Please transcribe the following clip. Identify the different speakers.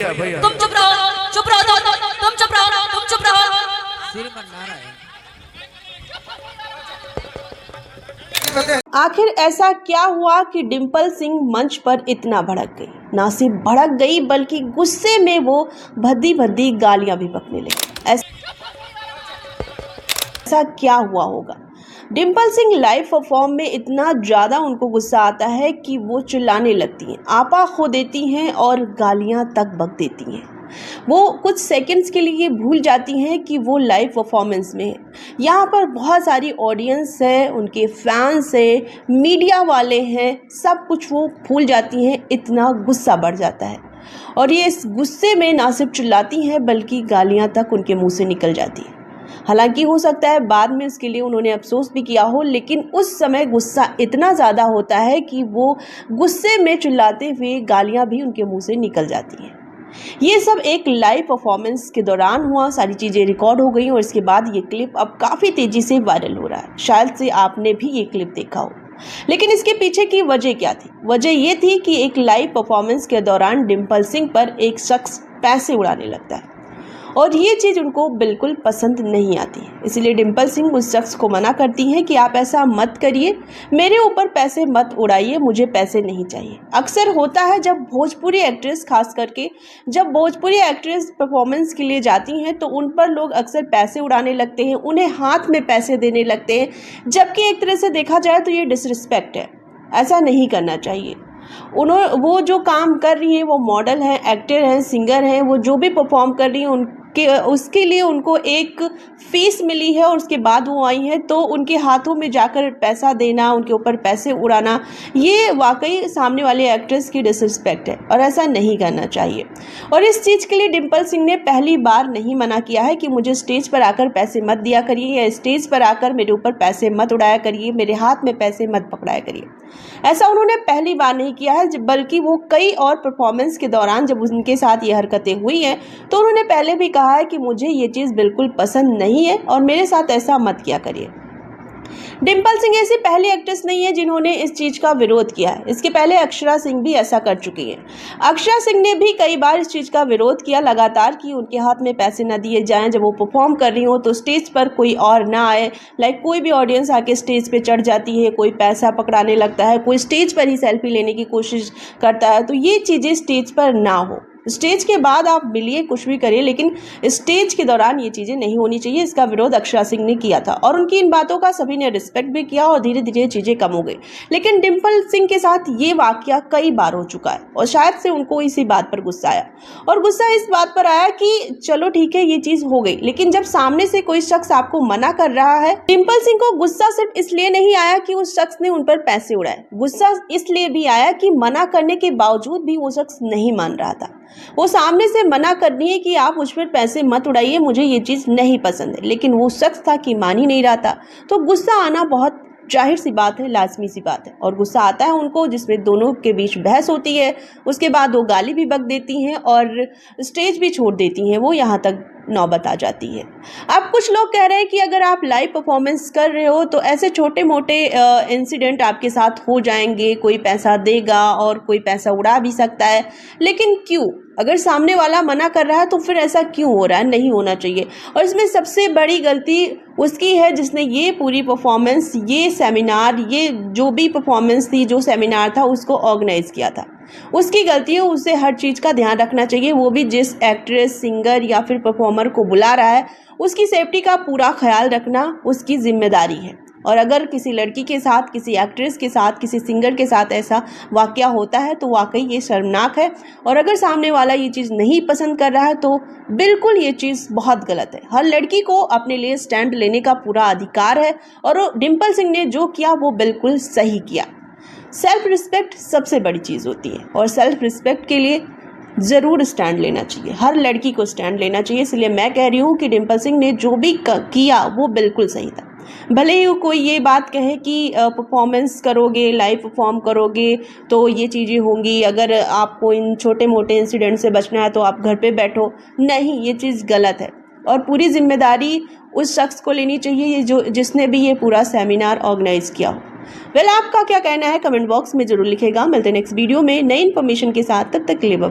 Speaker 1: भैया
Speaker 2: तुम चुप रहो, चुप रहो, तुम चुप रहो, तुम चुप रहो।
Speaker 1: सिर पर नारा है।
Speaker 3: आखिर ऐसा क्या हुआ कि डिंपल सिंह मंच पर इतना भड़क गई? ना सिर्फ भड़क गई बल्कि गुस्से में वो भद्दी भद्दी गालियां भी बकने लगी। ऐसा क्या हुआ होगा? डिंपल सिंह लाइव परफॉर्म में इतना ज़्यादा उनको गुस्सा आता है कि वो चिल्लाने लगती हैं, आपा खो देती हैं और गालियां तक बक देती हैं। वो कुछ सेकंड्स के लिए भूल जाती हैं कि वो लाइव परफॉर्मेंस में है। यहाँ पर बहुत सारी ऑडियंस है, उनके फैंस हैं, मीडिया वाले हैं, सब कुछ वो भूल जाती हैं, इतना गुस्सा बढ़ जाता है। और ये इस गुस्से में ना सिर्फ चिल्लाती हैं बल्कि गालियाँ तक उनके मुँह से निकल जाती हैं। हालांकि हो सकता है बाद में इसके लिए उन्होंने अफसोस भी किया हो, लेकिन उस समय गुस्सा इतना ज़्यादा होता है कि वो गुस्से में चिल्लाते हुए गालियाँ भी उनके मुँह से निकल जाती हैं। ये सब एक लाइव परफॉर्मेंस के दौरान हुआ, सारी चीज़ें रिकॉर्ड हो गई और इसके बाद ये क्लिप अब काफ़ी तेज़ी से वायरल हो रहा है। शायद से आपने भी ये क्लिप देखा हो, लेकिन इसके पीछे की वजह क्या थी? वजह ये थी कि एक लाइव परफॉर्मेंस के दौरान डिंपल सिंह पर एक शख्स पैसे उड़ाने लगता है और ये चीज़ उनको बिल्कुल पसंद नहीं आती। इसलिए डिंपल सिंह उस शख्स को मना करती हैं कि आप ऐसा मत करिए, मेरे ऊपर पैसे मत उड़ाइए, मुझे पैसे नहीं चाहिए। अक्सर होता है जब भोजपुरी एक्ट्रेस, खास करके जब भोजपुरी एक्ट्रेस परफॉर्मेंस के लिए जाती हैं तो उन पर लोग अक्सर पैसे उड़ाने लगते हैं, उन्हें हाथ में पैसे देने लगते हैं, जबकि एक तरह से देखा जाए तो ये डिसरिस्पेक्ट है। ऐसा नहीं करना चाहिए। वो जो काम कर रही हैं, वो मॉडल हैं, एक्टर हैं, सिंगर हैं, वो जो भी परफॉर्म कर रही हैं उसके लिए उनको एक फीस मिली है और उसके बाद वो आई हैं, तो उनके हाथों में जाकर पैसा देना, उनके ऊपर पैसे उड़ाना, ये वाकई सामने वाले एक्ट्रेस की डिसरिस्पेक्ट है और ऐसा नहीं करना चाहिए। और इस चीज़ के लिए डिंपल सिंह ने पहली बार नहीं मना किया है कि मुझे स्टेज पर आकर पैसे मत दिया करिए या स्टेज पर आकर मेरे ऊपर पैसे मत उड़ाया करिए, मेरे हाथ में पैसे मत पकड़ाया करिए। ऐसा उन्होंने पहली बार नहीं किया है, बल्कि वो कई और परफॉर्मेंस के दौरान जब उनके साथ ये हरकतें हुई हैं तो उन्होंने पहले भी कहा है कि मुझे ये चीज़ बिल्कुल पसंद नहीं है और मेरे साथ ऐसा मत किया करिए। डिंपल सिंह ऐसी पहली एक्ट्रेस नहीं है जिन्होंने इस चीज़ का विरोध किया है। इसके पहले अक्षरा सिंह भी ऐसा कर चुकी हैं। अक्षरा सिंह ने भी कई बार इस चीज़ का विरोध किया लगातार कि उनके हाथ में पैसे न दिए जाएं, जब वो परफॉर्म कर रही हो तो स्टेज पर कोई और ना आए। कोई भी ऑडियंस आके स्टेज पे चढ़ जाती है, कोई पैसा पकड़ाने लगता है, कोई स्टेज पर ही सेल्फी लेने की कोशिश करता है, तो ये चीज़ें स्टेज पर ना हो। स्टेज के बाद आप मिलिए, कुछ भी करिए, लेकिन स्टेज के दौरान ये चीज़ें नहीं होनी चाहिए। इसका विरोध अक्षरा सिंह ने किया था और उनकी इन बातों का सभी ने रिस्पेक्ट भी किया और धीरे धीरे चीज़ें कम हो गई। लेकिन डिंपल सिंह के साथ ये वाकया कई बार हो चुका है और शायद से उनको इसी बात पर गुस्सा आया और गुस्सा इस बात पर आया कि चलो ठीक है, ये चीज़ हो गई, लेकिन जब सामने से कोई शख्स आपको मना कर रहा है। डिंपल सिंह को गुस्सा सिर्फ इसलिए नहीं आया कि उस शख्स ने उन पर पैसे उड़ाए, गुस्सा इसलिए भी आया कि मना करने के बावजूद भी वो शख्स नहीं मान रहा था। वो सामने से मना कर रही है कि आप मुझ पर पैसे मत उड़ाइए, मुझे ये चीज़ नहीं पसंद है, लेकिन वो शख्स था कि मान ही नहीं रहा था। तो गुस्सा आना बहुत जाहिर सी बात है, लाजमी सी बात है। और गुस्सा आता है उनको जिसमें दोनों के बीच बहस होती है, उसके बाद वो गाली भी बक देती हैं और स्टेज भी छोड़ देती हैं, वो यहाँ तक नौबत आ जाती है। अब कुछ लोग कह रहे हैं कि अगर आप लाइव परफॉर्मेंस कर रहे हो तो ऐसे छोटे मोटे इंसिडेंट आपके साथ हो जाएंगे, कोई पैसा देगा और कोई पैसा उड़ा भी सकता है, लेकिन क्यों? अगर सामने वाला मना कर रहा है तो फिर ऐसा क्यों हो रहा है? नहीं होना चाहिए। और इसमें सबसे बड़ी गलती उसकी है जिसने ये पूरी परफॉर्मेंस, ये सेमिनार, ये जो भी परफॉर्मेंस थी, जो सेमिनार था, उसको ऑर्गेनाइज किया था। उसकी गलती है, उसे हर चीज़ का ध्यान रखना चाहिए। वो भी जिस एक्ट्रेस, सिंगर या फिर परफॉर्मर को बुला रहा है उसकी सेफ्टी का पूरा ख्याल रखना उसकी जिम्मेदारी है। और अगर किसी लड़की के साथ, किसी एक्ट्रेस के साथ, किसी सिंगर के साथ ऐसा वाकया होता है तो वाकई ये शर्मनाक है। और अगर सामने वाला ये चीज़ नहीं पसंद कर रहा है तो बिल्कुल ये चीज़ बहुत गलत है। हर लड़की को अपने लिए स्टैंड लेने का पूरा अधिकार है और डिंपल सिंह ने जो किया वो बिल्कुल सही किया। सेल्फ रिस्पेक्ट सबसे बड़ी चीज़ होती है और सेल्फ रिस्पेक्ट के लिए ज़रूर स्टैंड लेना चाहिए, हर लड़की को स्टैंड लेना चाहिए। इसलिए मैं कह रही हूँ कि डिंपल सिंह ने जो भी किया वो बिल्कुल सही था। भले ही कोई ये बात कहे कि परफॉर्मेंस करोगे, लाइव परफॉर्म करोगे तो ये चीज़ें होंगी, अगर आपको इन छोटे मोटे इंसिडेंट से बचना है तो आप घर पे बैठो, नहीं, ये चीज़ गलत है और पूरी जिम्मेदारी उस शख्स को लेनी चाहिए जिसने भी ये पूरा सेमिनार ऑर्गेनाइज किया हो। आपका क्या कहना है कमेंट बॉक्स में ज़रूर लिखेगा। मिलते हैं नेक्स्ट वीडियो में नई इन्फॉर्मेशन के साथ, तब तक के लिए बाय।